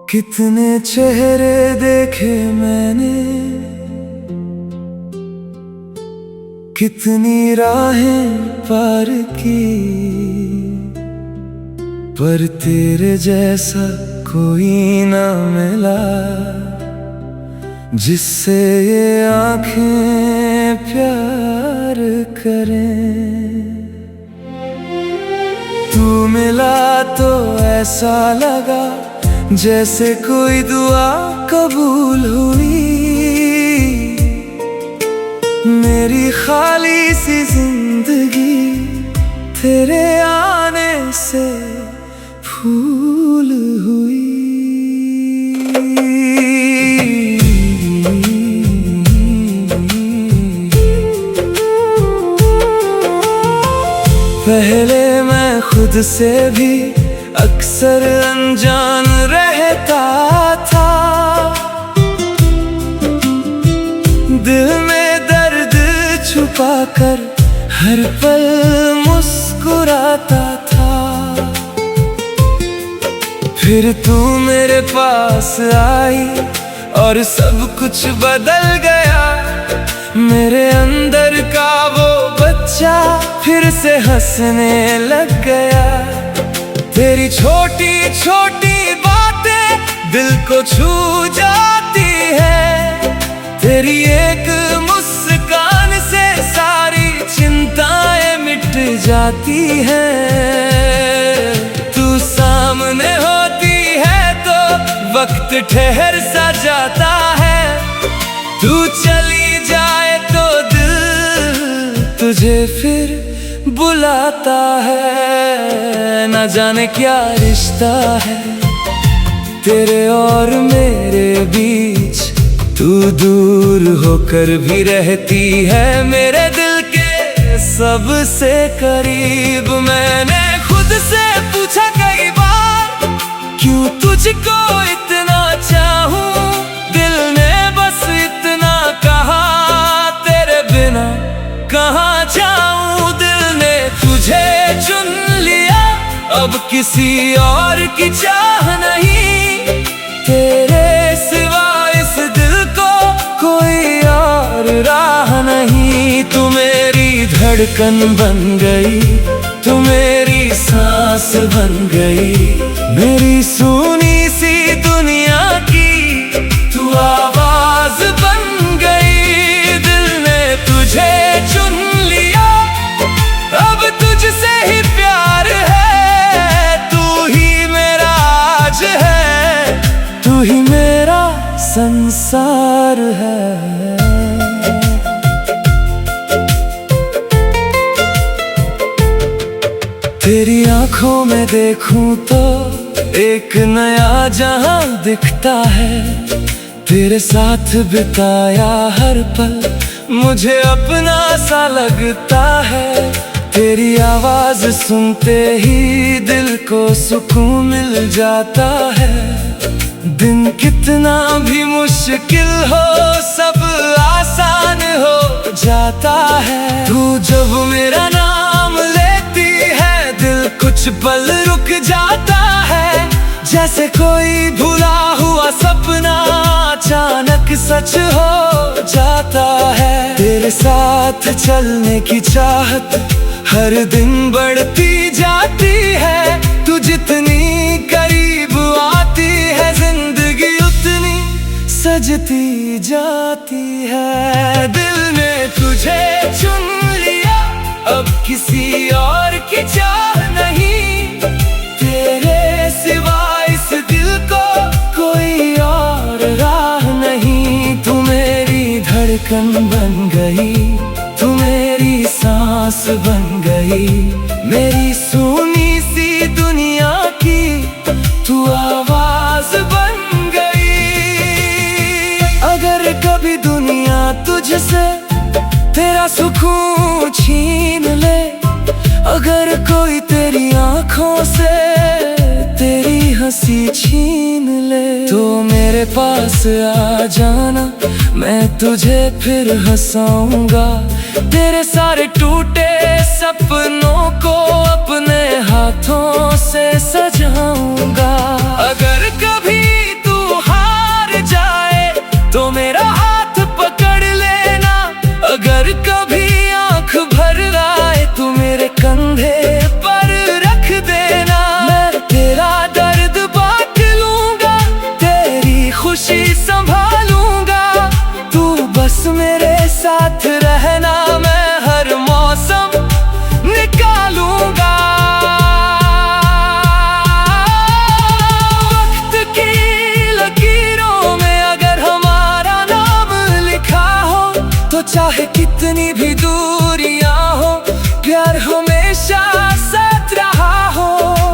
कितने चेहरे देखे मैंने, कितनी राहें पार की, पर तेरे जैसा कोई ना मिला जिससे ये आँखें प्यार करें। तू मिला तो ऐसा लगा जैसे कोई दुआ कबूल हुई, मेरी खाली सी जिंदगी तेरे आने से फूल हुई। पहले मैं खुद से भी अक्सर अनजान रहता था, दिल में दर्द छुपाकर हर पल मुस्कुराता था। फिर तू मेरे पास आई और सब कुछ बदल गया, मेरे अंदर का वो बच्चा फिर से हंसने लग गया। तेरी छोटी छोटी बातें दिल को छू जाती है, तेरी एक मुस्कान से सारी चिंताएं मिट जाती हैं। तू सामने होती है तो वक्त ठहर सा जाता है, तू चली जाए तो दिल तुझे फिर बुलाता है। न जाने क्या रिश्ता है तेरे और मेरे बीच, तू दूर होकर भी रहती है मेरे दिल के सबसे करीब। मैंने खुद से पूछा कई बार क्यों तुझको इतना चाहूं, दिल ने बस इतना कहा तेरे बिना कहाँ जाऊं। दिल ने तुझे चुन लिया, अब किसी और की चाह नहीं, तेरे सिवा इस दिल को कोई और राह नहीं। तू मेरी धड़कन बन गई, तू मेरी सांस बन गई, मेरी सुनी सी दुनिया की तू आवाज बन गई। दिल ने तुझे चुन लिया, अब तुझसे ही प्यार है, तू ही मेरा आज है, तू ही मेरा संसार है। तेरी आंखों में देखूं तो एक नया जहां दिखता है, तेरे साथ बिताया हर पल मुझे अपना सा लगता है। तेरी आवाज सुनते ही दिल को सुकून मिल जाता है, दिन कितना भी मुश्किल हो सब आसान हो जाता है। तू जब मेरा नाम लेती है दिल कुछ पल रुक जाता है, जैसे कोई भुला हुआ सपना अचानक सच हो जाता है। तेरे साथ चलने की चाहत हर दिन बढ़ती जाती है, तू जितनी करीब आती है जिंदगी उतनी सजती जाती है। दिल ने तुझे चुन लिया, अब किसी और की चाह नहीं, तेरे सिवा इस दिल को कोई और राह नहीं। तू मेरी धड़कन बन गई, तू मेरी सांस बन गई, मेरी सुनी सी दुनिया की तू आवाज बन गई। अगर कभी दुनिया तुझसे तेरा सुकून छीन ले, अगर कोई तेरी आंखों से तेरी हंसी छीन ले तो मेरे पास आ जाना, मैं तुझे फिर हंसाऊंगा। तेरे सारे टूटे सपनों को अपने हाथों से सजाऊंगा। अगर कभी तू हार जाए तो मेरा हाथ पकड़ लेना, अगर कभी आंख भर आए तो मेरे कंधे पर रख देना। मैं तेरा दर्द बांट लूंगा, तेरी खुशी संभालूंगा, तू बस मेरे साथ रहना, मैं हर मौसम निकालूंगा। वक्त की लकीरों में अगर हमारा नाम लिखा हो तो चाहे कितनी भी दूरियां हो, प्यार हमेशा साथ रहा हो।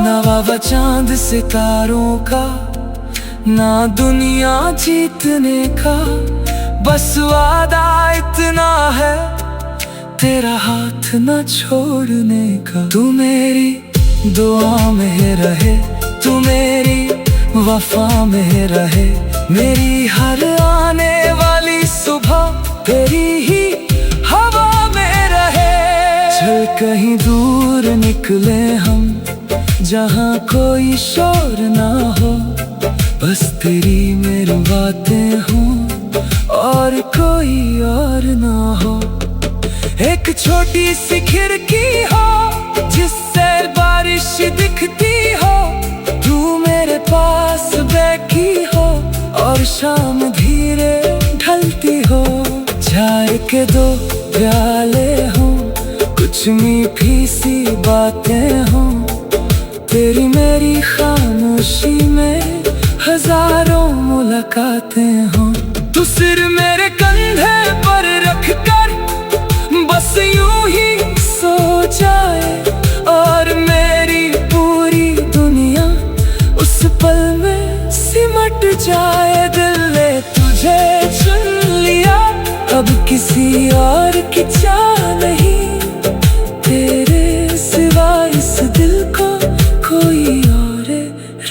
ना बाबा चांद सितारों का, ना दुनिया जीतने का, बस वादा इतना है तेरा हाथ न छोड़ने का। तू मेरी दुआ में रहे, तू मेरी वफा में रहे, मेरी हर आने वाली सुबह तेरी ही हवा में रहे। चल कहीं दूर निकले हम, जहाँ कोई शोर ना हो, बस तेरी मेरी बातें हों और कोई और ना हो। एक छोटी सी खिड़की हो जिससे बारिश दिखती हो, तू मेरे पास बैठी हो और शाम धीरे ढलती हो। चाय के दो प्याले हों, कुछ मीठी सी बातें हों, तेरी मेरी खामोशी में हजारों मुलाकातें हों। तू सिर मेरे कंधे पर रख कर बस यूं ही सो जाए और मेरी पूरी दुनिया उस पल में सिमट जाए। दिल ने तुझे चुन लिया, अब किसी और की चाह नहीं, तेरे सिवा इस दिल को कोई और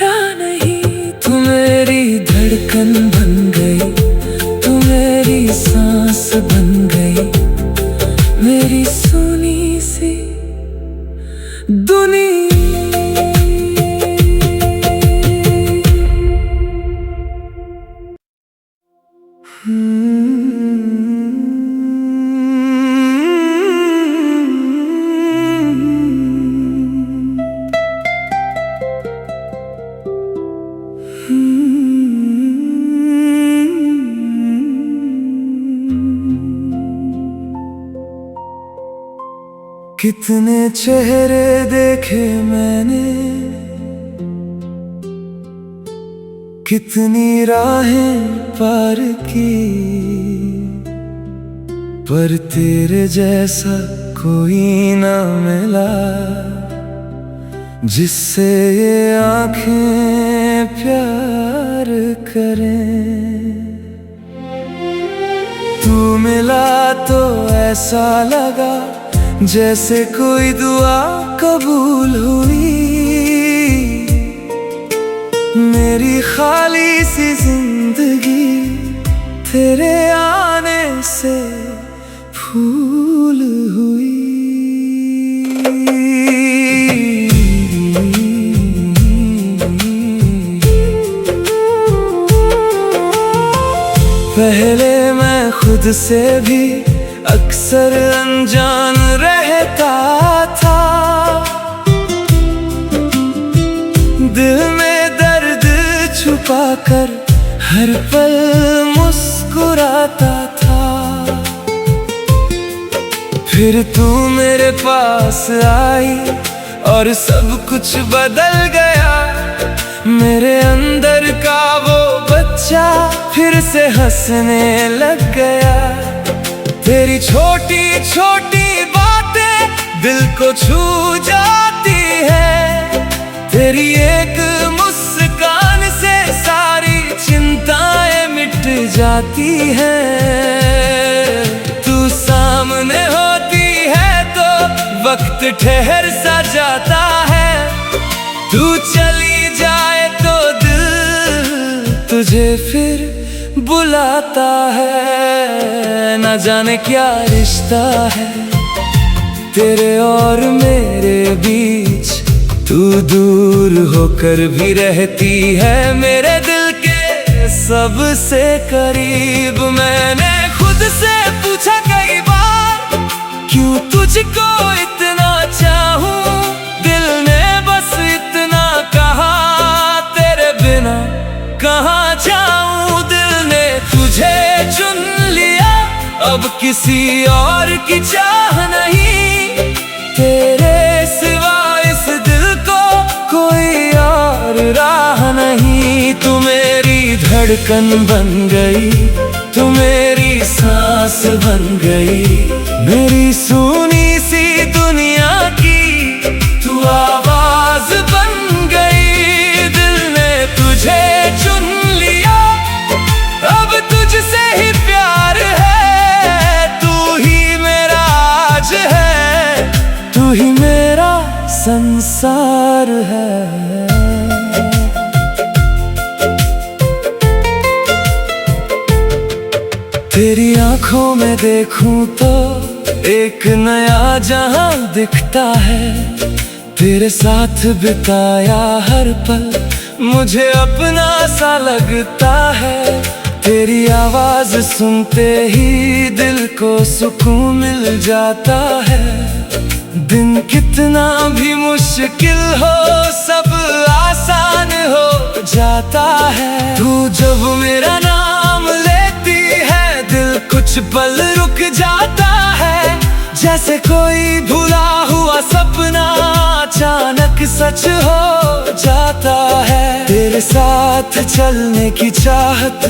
राह नहीं। तू मेरी धड़कन बन गई, तू मेरी सांस बन गई, मेरी सुनी सी दुनिया। कितने चेहरे देखे मैंने, कितनी राहें पार की, पर तेरे जैसा कोई ना मिला जिससे ये आँखें प्यार करें। तू मिला तो ऐसा लगा जैसे कोई दुआ कबूल हुई, मेरी खाली सी जिंदगी तेरे आने से फूल हुई। पहले मैं खुद से भी अक्सर अनजान रहता था, दिल में दर्द छुपाकर हर पल मुस्कुराता था। फिर तू मेरे पास आई और सब कुछ बदल गया, मेरे अंदर का वो बच्चा फिर से हंसने लग गया। तेरी छोटी छोटी बातें दिल को छू जाती है, तेरी एक मुस्कान से सारी चिंताएं मिट जाती हैं। तू सामने होती है तो वक्त ठहर सा जाता है, तू चली जाए तो दिल तुझे फिर बुलाता है। न जाने क्या रिश्ता है तेरे और मेरे बीच, तू दूर होकर भी रहती है मेरे दिल के सबसे करीब। मैंने खुद से पूछा कई बार, क्यों तुझको इतना चाहूं, दिल ने बस इतना कहा, तेरे बिना कहाँ जाऊं। दिल ने तुझे चुन लिया, अब किसी और की चाह नहीं, तेरे सिवा इस दिल को कोई और राह नहीं। तू मेरी धड़कन बन गई, तू मेरी सांस बन गई, मेरी सुनी सी दुनिया की तू आवाज बन गई। दिल ने तुझे चुन लिया, अब तुझसे ही प्यार है, तू ही मेरा आज है, तू ही मेरा संसार है। तेरी आंखों में देखूं तो एक नया जहां दिखता है, तेरे साथ बिताया हर पल मुझे अपना सा लगता है। तेरी आवाज सुनते ही दिल को सुकून मिल जाता है, दिन कितना भी मुश्किल हो सब आसान हो जाता है। तू जब मेरा नाम लेती है दिल कुछ पल रुक जाता है, जैसे कोई भुला हुआ सपना अचानक सच हो जाता है। तेरे साथ चलने की चाहत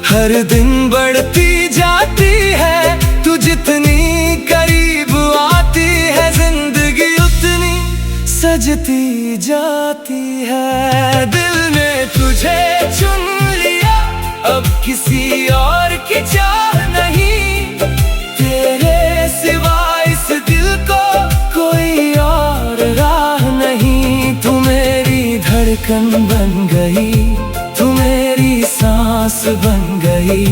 हर दिन बढ़ती जाती है, तू जितनी करीब आती है जिंदगी उतनी सजती जाती है। दिल ने तुझे चुन लिया, अब किसी और की चाह नहीं, तेरे सिवा इस दिल को कोई और राह नहीं। तू मेरी धड़कन बन गई, तू मेरी सांस बन गई,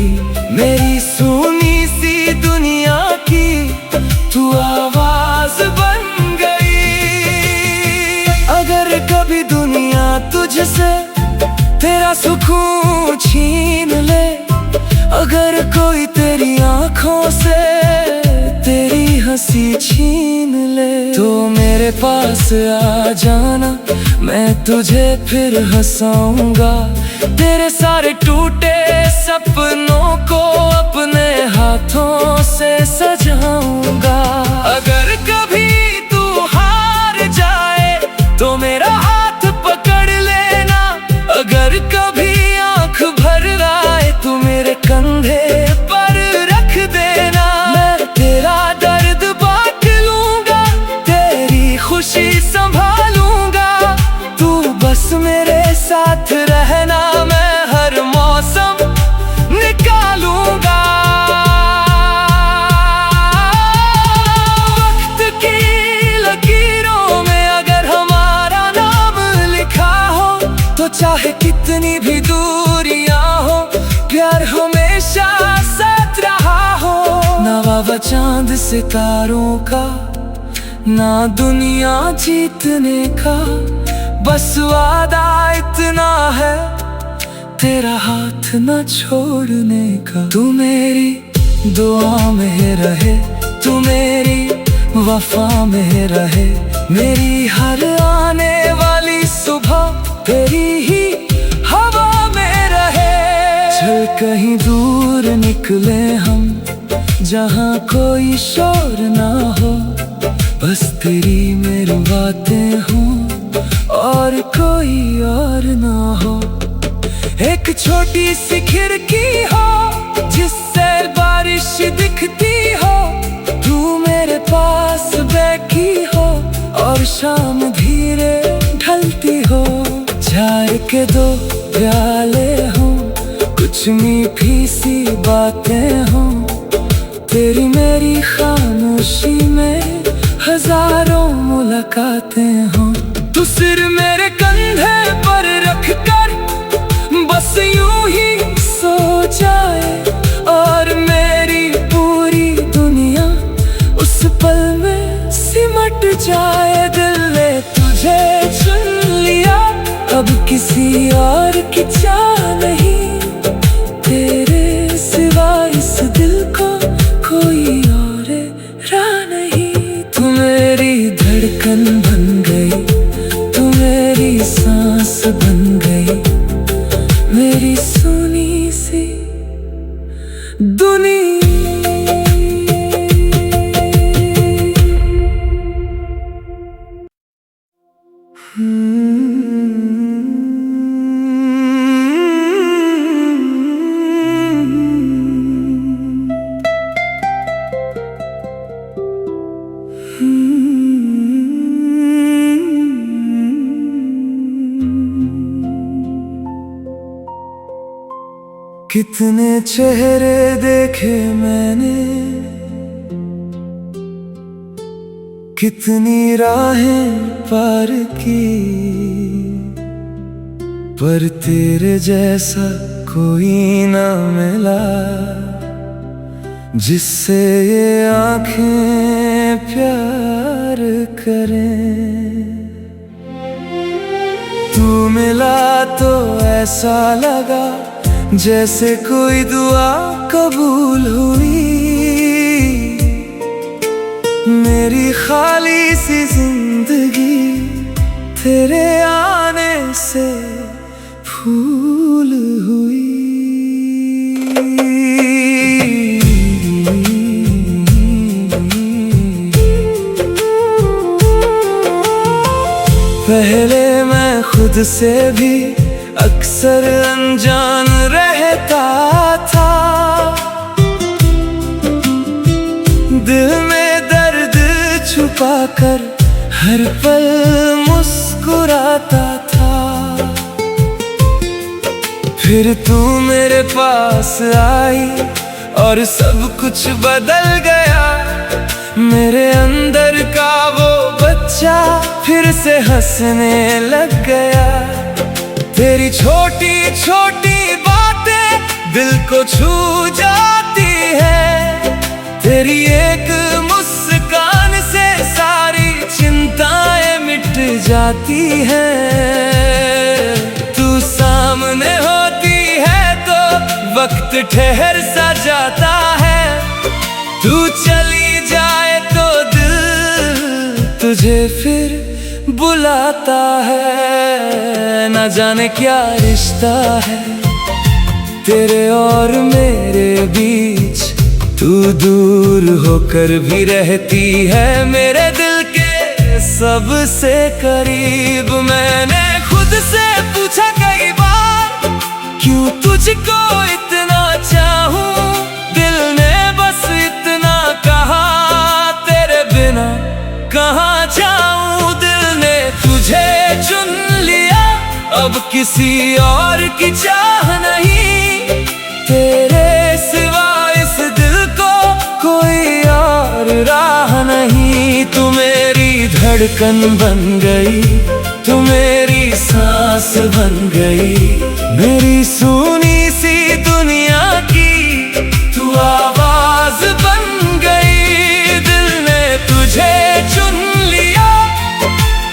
मेरी सुनी सी दुनिया की तू आवाज बन गई। अगर कभी दुनिया तुझसे तेरा सुकून छीन ले, अगर कोई तेरी आंखों से तेरी हंसी छीन ले, तो मेरे पास आ जाना, मैं तुझे फिर हंसाऊंगा। तेरे सारे टूटे सपनों को अपने हाथों से सजाऊंगा। अगर कभी तू हार जाए तो मेरा हाथ पकड़ लेना, अगर कभी आंख भर आए तो मेरे कंधे पर रख देना। मैं तेरा दर्द बांट लूंगा, तेरी खुशी संभालूंगा, तू बस मेरे साथ रहना, मैं हर मौसम निकालूंगा। वक्त की लकीरों में अगर हमारा नाम लिखा हो, तो चाहे कितनी भी दूरियां हो, प्यार हमेशा साथ रहा हो। ना वावा चांद सितारों का, ना दुनिया जीतने का, बस वादा इतना है तेरा हाथ न छोड़ने का। तू मेरी दुआ में रहे, तू मेरी वफा में रहे, मेरी हर आने वाली सुबह तेरी ही हवा में रहे। चल कहीं दूर निकले हम, जहाँ कोई शोर ना हो, बस तेरी मेरी बातें हों और कोई और ना हो। एक छोटी सी खिड़की हो जिससे बारिश दिखती हो, तू मेरे पास बैठी हो और शाम धीरे ढलती हो। चाय के दो प्याले हों, कुछ मीठी सी बातें हों, तेरी मेरी खामोशी में हजारों मुलाकातें हों। तू सिर मेरे कंधे पर रख कर बस यूं ही सो जाए, और मेरी पूरी दुनिया उस पल में सिमट जाए। दिल ने तुझे चुन लिया, अब किसी और की चाह नहीं, तेरे सिवा इस दिल को कोई और राह नहीं। तू मेरी धड़कन बन गई, तू मेरी सांस बन गई, मेरी सुनी सी दुनिया। कितने चेहरे देखे मैंने, कितनी राहें पार की, पर तेरे जैसा कोई ना मिला, जिससे ये आँखें प्यार करें। तू मिला तो ऐसा लगा जैसे कोई दुआ कबूल हुई, मेरी खाली सी जिंदगी तेरे आने से फूल हुई। पहले मैं खुद से भी अक्सर अनजान रहता था, दिल में दर्द छुपाकर हर पल मुस्कुराता था। फिर तू मेरे पास आई और सब कुछ बदल गया, मेरे अंदर का वो बच्चा फिर से हंसने लग गया। तेरी छोटी छोटी बातें दिल को छू जाती है, तेरी एक मुस्कान से सारी चिंताएं मिट जाती हैं। तू सामने होती है तो वक्त ठहर सा जाता है, तू चली जाए तो दिल तुझे फिर बुलाता है। न जाने क्या रिश्ता है तेरे और मेरे बीच, तू दूर होकर भी रहती है मेरे दिल के सबसे करीब। मैंने खुद से पूछा कई बार क्यों तुझको इतना चाहूं, दिल ने बस इतना कहा तेरे बिना कहाँ जाऊं। दिल ने तुझे चुन लिया, अब किसी और की चाह नहीं, तेरे सिवा इस दिल को कोई और राह नहीं। तू मेरी धड़कन बन गई, तू मेरी सांस बन गई, मेरी सुनी सी दुनिया की तू आवाज बन गई। दिल ने तुझे चुन लिया,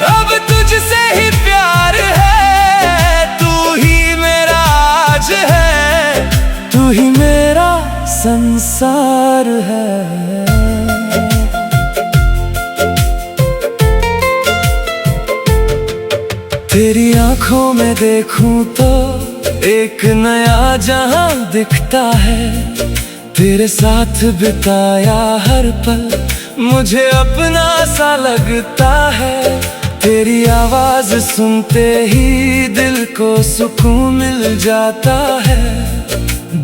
अब तुझसे ही प्यार है, तू ही मेरा आज है, तू ही मेरा संसार है। तेरी आंखों में देखूं तो एक नया जहां दिखता है, तेरे साथ बिताया हर पल मुझे अपना सा लगता है। तेरी आवाज सुनते ही दिल को सुकून मिल जाता है।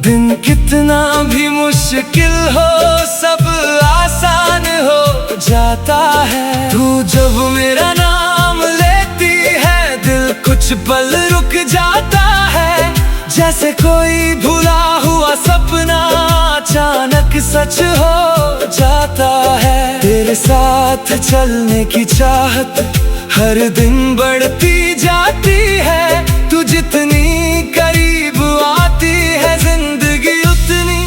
दिन कितना भी मुश्किल हो सब आसान हो जाता है। तू जब मेरा नाम लेती है दिल कुछ पल रुक जाता है, जैसे कोई भुला हुआ सपना अचानक सच हो जाता है। तेरे साथ चलने की चाहत हर दिन बढ़ती जाती है। तू जितनी करीब आती है जिंदगी उतनी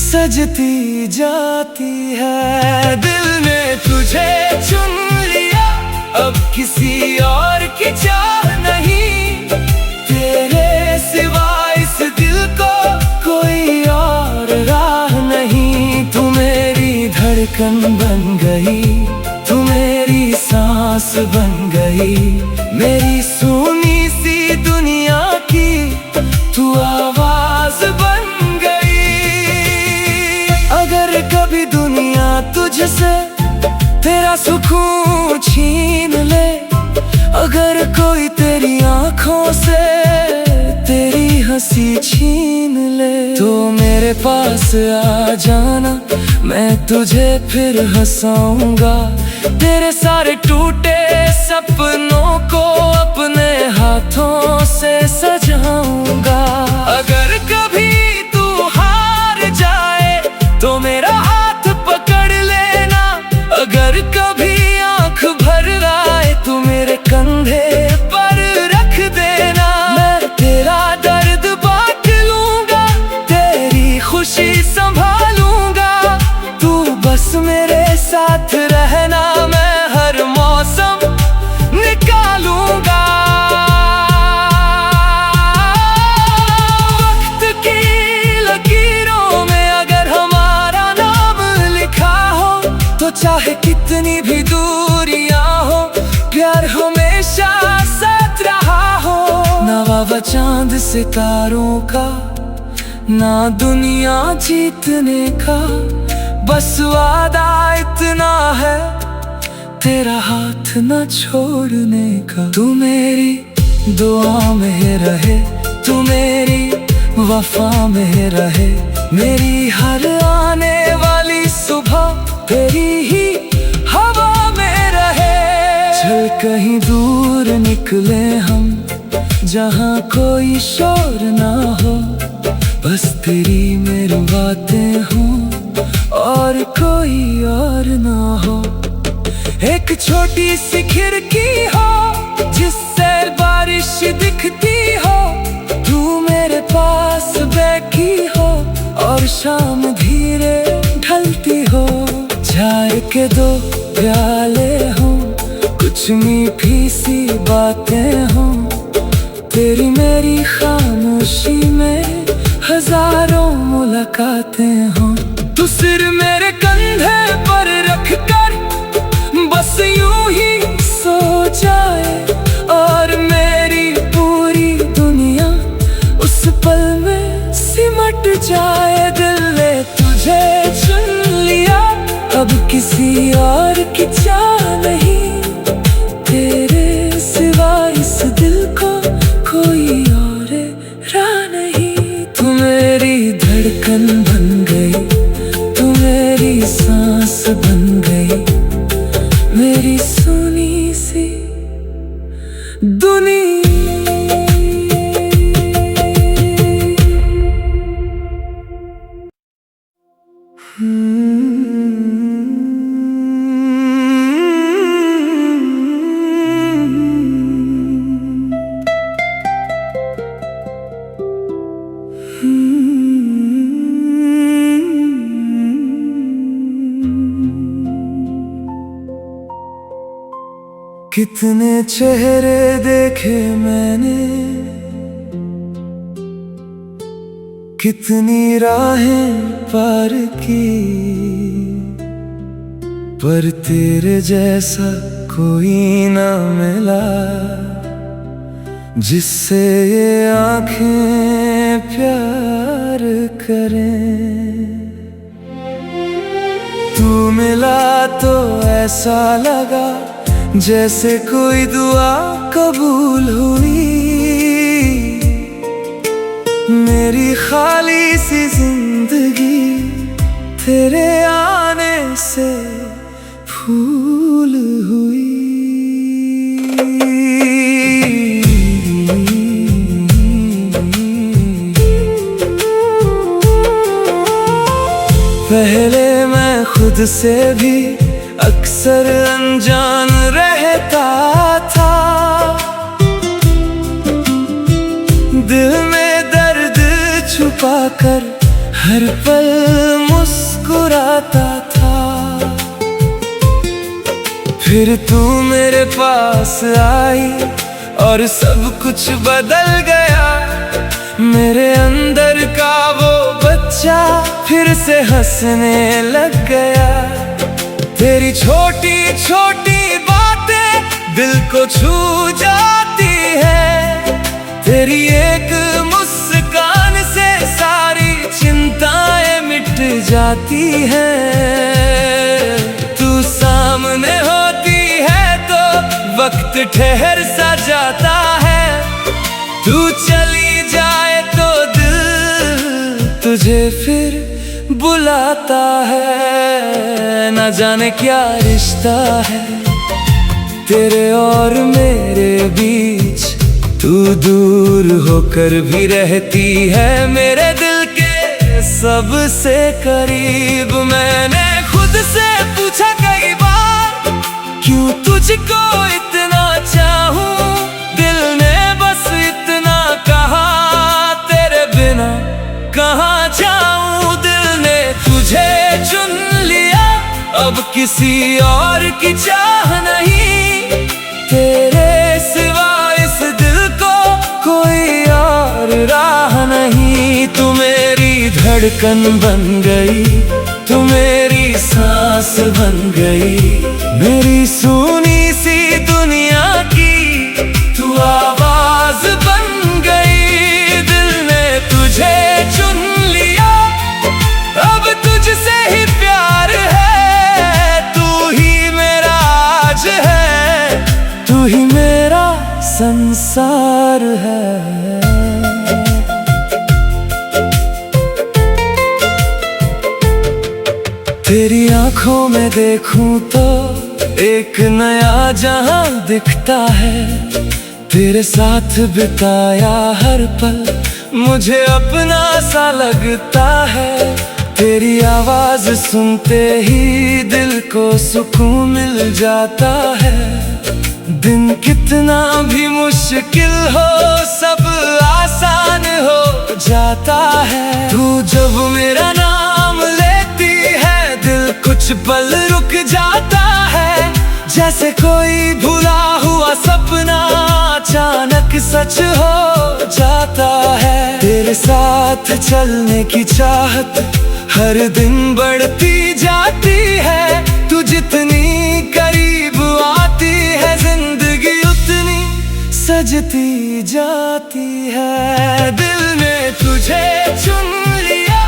सजती जाती है। दिल ने तुझे चुन लिया, अब किसी और की चाह नहीं। तेरे सिवा इस दिल को कोई और राह नहीं। तू मेरी धड़कन बन गई, तू मेरी सांस बन गई, मेरी सुनी सी दुनिया की तू आवाज बन गई। अगर कभी दुनिया तुझसे तेरा सुकून छीन ले, अगर कोई तेरी आंखों से तेरी हंसी छीन ले, तो मेरे पास आ जाना, मैं तुझे फिर हंसाऊंगा। तेरे सारे टूटे सपनों को अपने हाथों से सजाऊंगा। अगर कभी तू हार जाए तो मेरा हाथ पकड़ लेना। अगर कभी आंख भर आए तो मेरे कंधे पर रख देना। मैं तेरा दर्द बांट लूंगा, तेरी खुशी संभालूंगा। तू बस मेरे साथ रहना, मैं हर मौसम निकालूंगा। वक्त की लकीरों में अगर हमारा नाम लिखा हो, तो चाहे कितनी भी दूरियां हो, प्यार हमेशा साथ रहा हो। ना बाबा चांद सितारों का, ना दुनिया जीतने का, बस वादा इतना है तेरा हाथ न छोड़ने का। तू मेरी दुआ में रहे, तू मेरी वफा में रहे, मेरी हर आने वाली सुबह तेरी ही हवा में रहे। चल कहीं दूर निकले हम, जहाँ कोई शोर ना हो, बस तेरी मेरी बातें हों और कोई और ना हो। एक छोटी सी खिड़की हो जिससे बारिश दिखती हो, तू मेरे पास बैठी हो और शाम धीरे ढलती हो। चाय के दो प्याले हों, कुछ मीठी सी बातें हों, तेरी मेरी खामोशी में हजारों मुलाकातें हों। तू सिर मेरे कंधे पर रख कर बस यूं ही सो जाए, और मेरी पूरी दुनिया उस पल में सिमट जाए। दिल ने तुझे चुन लिया, अब किसी और की चाह नहीं। तेरे सिवा इस दिल को कोई और राह नहीं। तू मेरी धड़कन बन गई, तू मेरी सांस बन गई, मेरी सुनी सी दुनिया। कितने चेहरे देखे मैंने, कितनी राहें पार की, पर तेरे जैसा कोई ना मिला जिससे ये आँखें प्यार करें। तू मिला तो ऐसा लगा जैसे कोई दुआ कबूल हुई। मेरी खाली सी जिंदगी तेरे आने से फूल हुई। पहले मैं खुद खुद से भी अक्सर अनजान रहता था। दिल में दर्द छुपाकर हर पल मुस्कुराता था। फिर तू मेरे पास आई और सब कुछ बदल गया। मेरे अंदर का वो बच्चा फिर से हंसने लग गया। तेरी छोटी छोटी बातें दिल को छू जाती है। तेरी एक मुस्कान से सारी चिंताएं मिट जाती हैं। तू सामने होती है तो वक्त ठहर सा जाता है। तू चली जाए तो दिल तुझे फिर बुलाता है। न जाने क्या रिश्ता है तेरे और मेरे बीच। तू दूर होकर भी रहती है मेरे दिल के सबसे करीब। मैंने खुद से पूछा कई बार क्यों तुझको इतना चाहूं। दिल ने बस इतना कहा तेरे बिना कहाँ जाऊं। दिल ने तुझे चुन लिया अब किसी और की चाह नहीं। तेरे सिवा इस दिल को कोई और राह नहीं। तू मेरी धड़कन बन गई, तू मेरी सांस बन गई। मेरी सुनी सी दुनिया की तू आवाज बन गई। दिल ने तुझे चुन लिया अब तुझसे ही प्यार है। तू ही मेरा आज है, तू ही मेरा संसार है। तेरी आंखों में देखूं तो एक नया जहां दिखता है। तेरे साथ बिताया हर पल मुझे अपना सा लगता है। तेरी आवाज सुनते ही दिल को सुकून मिल जाता है। दिन कितना भी मुश्किल हो सब आसान हो जाता है। तू जब मेरा नाम लेती है दिल कुछ पल रुक जाता है। जैसे कोई भुला हुआ सपना अचानक सच हो जाता है। तेरे साथ चलने की चाहत हर दिन बढ़ती जाती है। तू जितनी करीब आती है जिंदगी उतनी सजती जाती है। दिल ने तुझे चुन लिया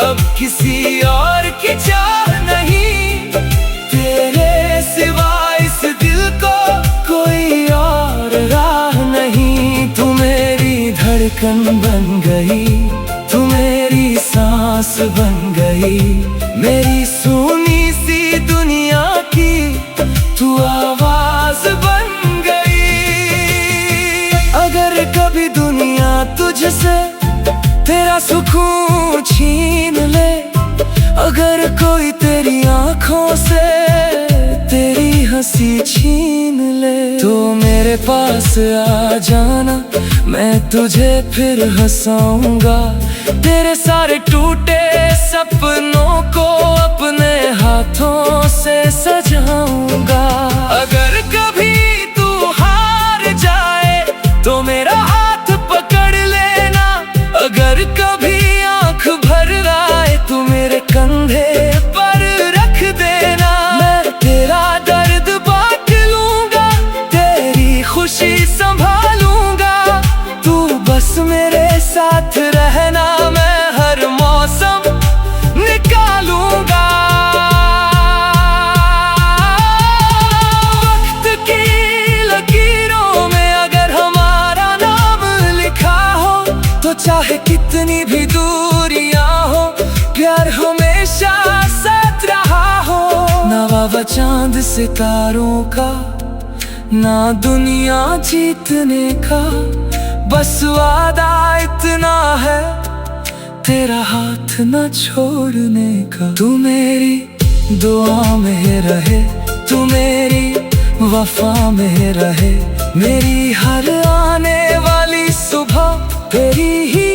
अब किसी और की चाह नहीं। तेरे सिवा इस दिल को कोई और राह नहीं। तू मेरी धड़कन बन गई, तू मेरी सांस बन गई। मेरी सुनी सी दुनिया की तू आवाज बन गई। अगर कभी दुनिया तुझसे तेरा सुकून छीन ले, अगर कोई तेरी आंखों से तेरी हंसी छीन ले, तो मेरे पास आ जाना मैं तुझे फिर हंसाऊंगा। तेरे सारे टूटे सपनों को अपने हाथों से सजाऊंगा। अगर कभी तू हार जाए तो मेरा हाथ पकड़ लेना। अगर कभी आंख भर आए तो मेरे कंधे पर रख देना। मैं तेरा दर्द बांट लूंगा, तेरी खुशी संभालूंगा। तू बस मेरे साथ रहना, मैं हर मौसम निकालूंगा। वक्त की लकीरों में अगर हमारा नाम लिखा हो, तो चाहे कितनी भी दूरियां हो, प्यार हमेशा साथ रहा हो। ना वावा चांद सितारों का, ना दुनिया जीतने का, बस वादा इतना है तेरा हाथ न छोड़ने का। तू मेरी दुआ में रहे तू मेरी, वफा में रहे मेरी हर आने वाली सुबह तेरी ही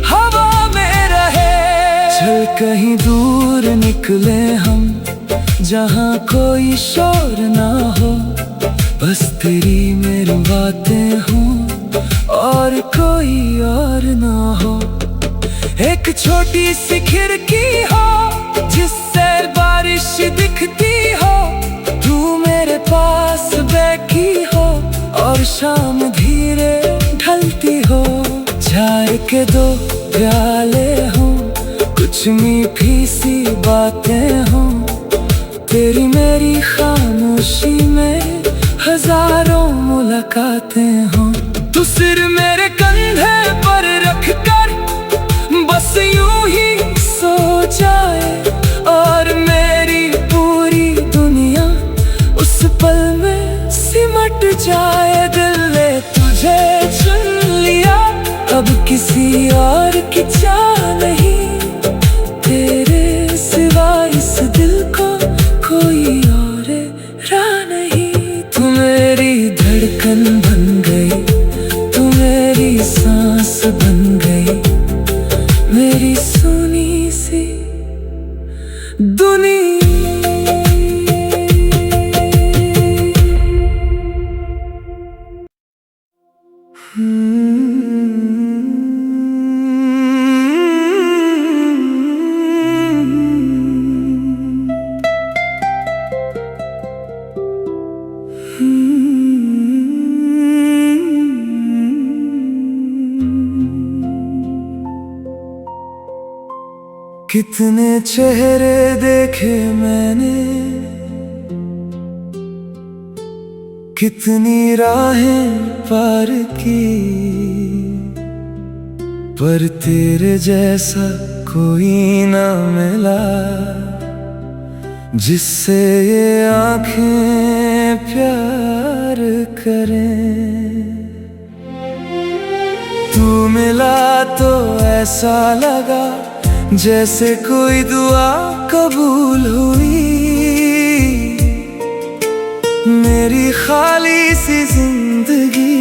हवा में रहे। चल कहीं दूर निकले हम, जहाँ कोई शोर ना हो, बस तेरी मेरी बातें हों और कोई और ना हो। एक छोटी सी खिड़की हो जिससे बारिश दिखती हो, तू मेरे पास बैठी हो और शाम धीरे ढलती हो। चाय के दो प्याले हों, कुछ मीठी सी बातें हों, तेरी मेरी खामोशी में हजारों मुलाकातें हों। तू सिर मेरे कंधे पर रख कर बस यूं ही सो जाए और मेरी पूरी दुनिया उस पल में सिमट जाए। दिल ने तुझे चुन लिया, अब किसी और की चाह नहीं, तेरे सिवा इस दिल को कोई और राह नहीं। तू मेरी धड़कन बन गई, तू मेरी सांस बन गई, मेरी सुनी सी दुनिया। कितने चेहरे देखे मैंने, कितनी राहें पार की, पर तेरे जैसा कोई ना मिला जिससे ये आँखें प्यार करें। तू मिला तो ऐसा लगा जैसे कोई दुआ कबूल हुई, मेरी खाली सी जिंदगी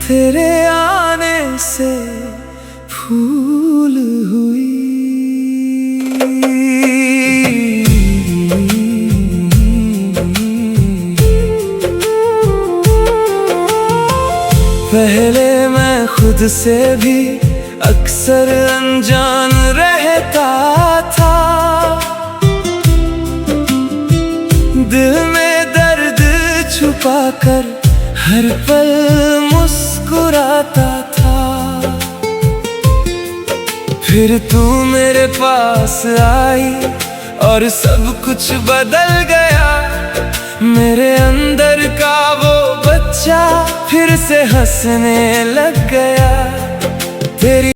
तेरे आने से फूल हुई। पहले मैं खुद से भी अक्सर अनजान रहता था, दिल में दर्द छुपाकर हर पल मुस्कुराता था। फिर तू मेरे पास आई और सब कुछ बदल गया, मेरे अंदर का वो बच्चा फिर से हंसने लग गया। तेरी